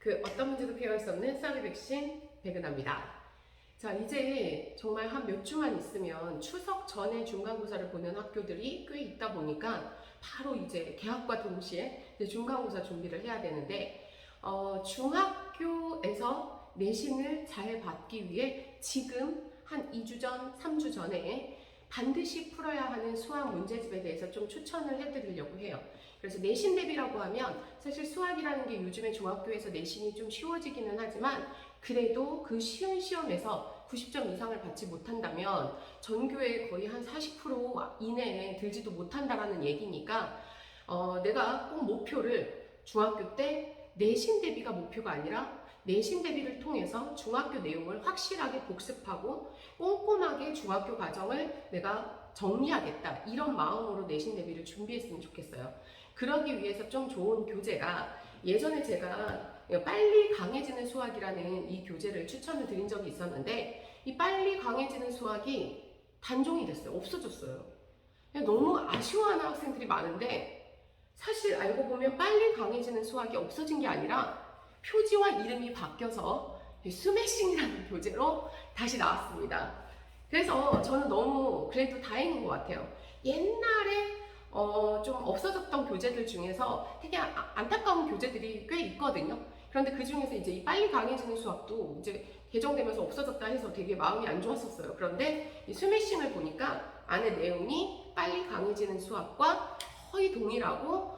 그 어떤 문제도 피할 수 없는 스터디 백신 백은하입니다. 자, 이제 정말 한 몇 주만 있으면 추석 전에 중간고사를 보는 학교들이 꽤 있다 보니까 바로 이제 개학과 동시에 이제 중간고사 준비를 해야 되는데 중학교에서 내신을 잘 받기 위해 지금 한 2주 전, 3주 전에 반드시 풀어야 하는 수학 문제집에 대해서 좀 추천을 해드리려고 해요. 그래서 내신 대비라고 하면 사실 수학이라는 게 요즘에 중학교에서 내신이 좀 쉬워지기는 하지만 그래도 그 쉬운 시험에서 90점 이상을 받지 못한다면 전교의 거의 한 40% 이내에 들지도 못한다라는 얘기니까 내가 꼭 목표를 중학교 때 내신 대비가 목표가 아니라 내신 대비를 통해서 중학교 내용을 확실하게 복습하고 꼼꼼하게 중학교 과정을 내가 정리하겠다, 이런 마음으로 내신 대비를 준비했으면 좋겠어요. 그러기 위해서 좀 좋은 교재가, 예전에 제가 빨리 강해지는 수학이라는 이 교재를 추천을 드린 적이 있었는데 이 빨리 강해지는 수학이 단종이 됐어요. 없어졌어요. 너무 아쉬워하는 학생들이 많은데 사실 알고 보면 빨리 강해지는 수학이 없어진 게 아니라 표지와 이름이 바뀌어서 스매싱이라는 교재로 다시 나왔습니다. 그래서 저는 너무 그래도 다행인 것 같아요. 옛날에 좀 없어졌던 교재들 중에서 되게 안타까운 교재들이 꽤 있거든요. 그런데 그 중에서 이제 이 빨리 강해지는 수학도 이제 개정되면서 없어졌다 해서 되게 마음이 안 좋았었어요. 그런데 이 스매싱을 보니까 안에 내용이 빨리 강해지는 수학과 거의 동일하고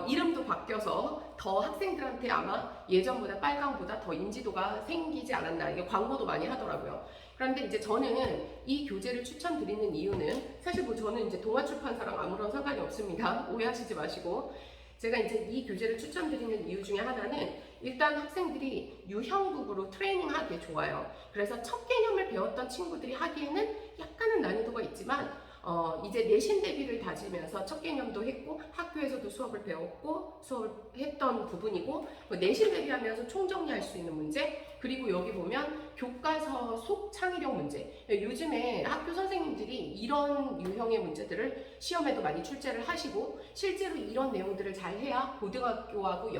이름도 바뀌어서 더 학생들한테 아마 예전보다 빨강보다 더 인지도가 생기지 않았나, 이게 광고도 많이 하더라고요. 그런데 이제 저는 이 교재를 추천드리는 이유는 사실 뭐 저는 이제 동아출판사랑 아무런 상관이 없습니다. 오해하시지 마시고. 제가 이제 이 교재를 추천드리는 이유 중에 하나는 일단 학생들이 유형북으로 트레이닝하기에 좋아요. 그래서 첫 개념을 배웠던 친구들이 하기에는 약간은 난이도가 있지만 이제 내신 대비를 다지면서 첫 개념도 했고 학교에서도 수업을 배웠고 수업을 했던 부분이고 내신 대비하면서 총정리할 수 있는 문제, 그리고 여기 보면 교과서 속 창의력 문제, 요즘에 학교 선생님들이 이런 유형의 문제들을 시험에도 많이 출제를 하시고 실제로 이런 내용들을 잘 해야 고등학교하고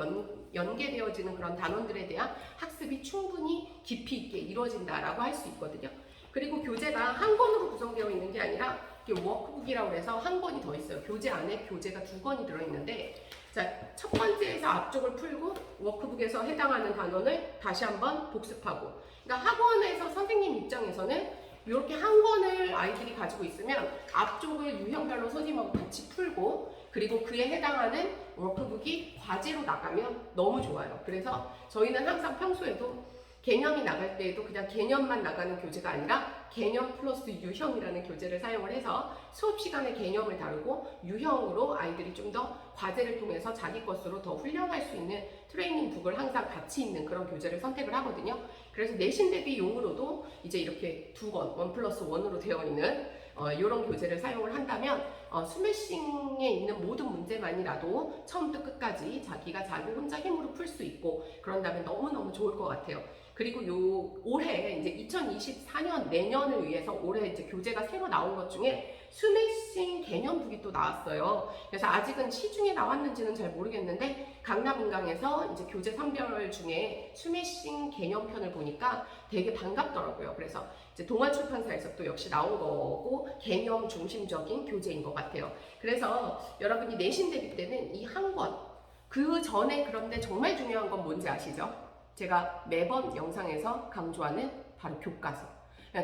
연계되어지는 그런 단원들에 대한 학습이 충분히 깊이 있게 이루어진다라고 할 수 있거든요. 그리고 교재가 한 권으로 구성되어 있는 게 아니라 워크북이라고 해서 한 권이 더 있어요. 교재 안에 교재가 2권이 들어있는데, 자, 첫 번째에서 앞쪽을 풀고 워크북에서 해당하는 단원을 다시 한번 복습하고, 그러니까 학원에서 선생님 입장에서는 이렇게 한 권을 아이들이 가지고 있으면 앞쪽을 유형별로 선생님하고 같이 풀고 그리고 그에 해당하는 워크북이 과제로 나가면 너무 좋아요. 그래서 저희는 항상 평소에도 개념이 나갈 때에도 그냥 개념만 나가는 교재가 아니라 개념 플러스 유형이라는 교재를 사용을 해서 수업 시간에 개념을 다루고 유형으로 아이들이 좀 더 과제를 통해서 자기 것으로 더 훈련할 수 있는 트레이닝 북을 항상 같이 있는 그런 교재를 선택을 하거든요. 그래서 내신 대비용으로도 이제 이렇게 2권, 1+1으로 되어 있는 이런 교재를 사용을 한다면 스매싱에 있는 모든 문제만이라도 처음부터 끝까지 자기가 자기 혼자 힘으로 풀 수 있고 그런다면 너무너무 좋을 것 같아요. 그리고 올해 이제 2024년 내년을 위해서 올해 이제 교재가 새로 나온 것 중에 스매싱 개념북이 또 나왔어요. 그래서 아직은 시중에 나왔는지는 잘 모르겠는데 강남인강에서 이제 교재 선별 중에 스매싱 개념편을 보니까 되게 반갑더라고요. 그래서 이제 동아출판사에서 또 역시 나온 거고 개념 중심적인 교재인 것 같아요. 그래서 여러분이 내신 대비 때는 이 한 권, 그 전에 그런데 정말 중요한 건 뭔지 아시죠? 제가 매번 영상에서 강조하는 바로 교과서.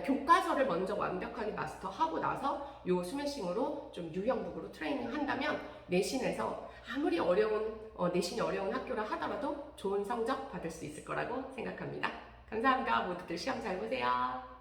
교과서를 먼저 완벽하게 마스터하고 나서 요 스매싱으로 좀 유형북으로 트레이닝 한다면 내신에서 아무리 내신이 어려운 학교라 하더라도 좋은 성적 받을 수 있을 거라고 생각합니다. 감사합니다. 모두들 시험 잘 보세요.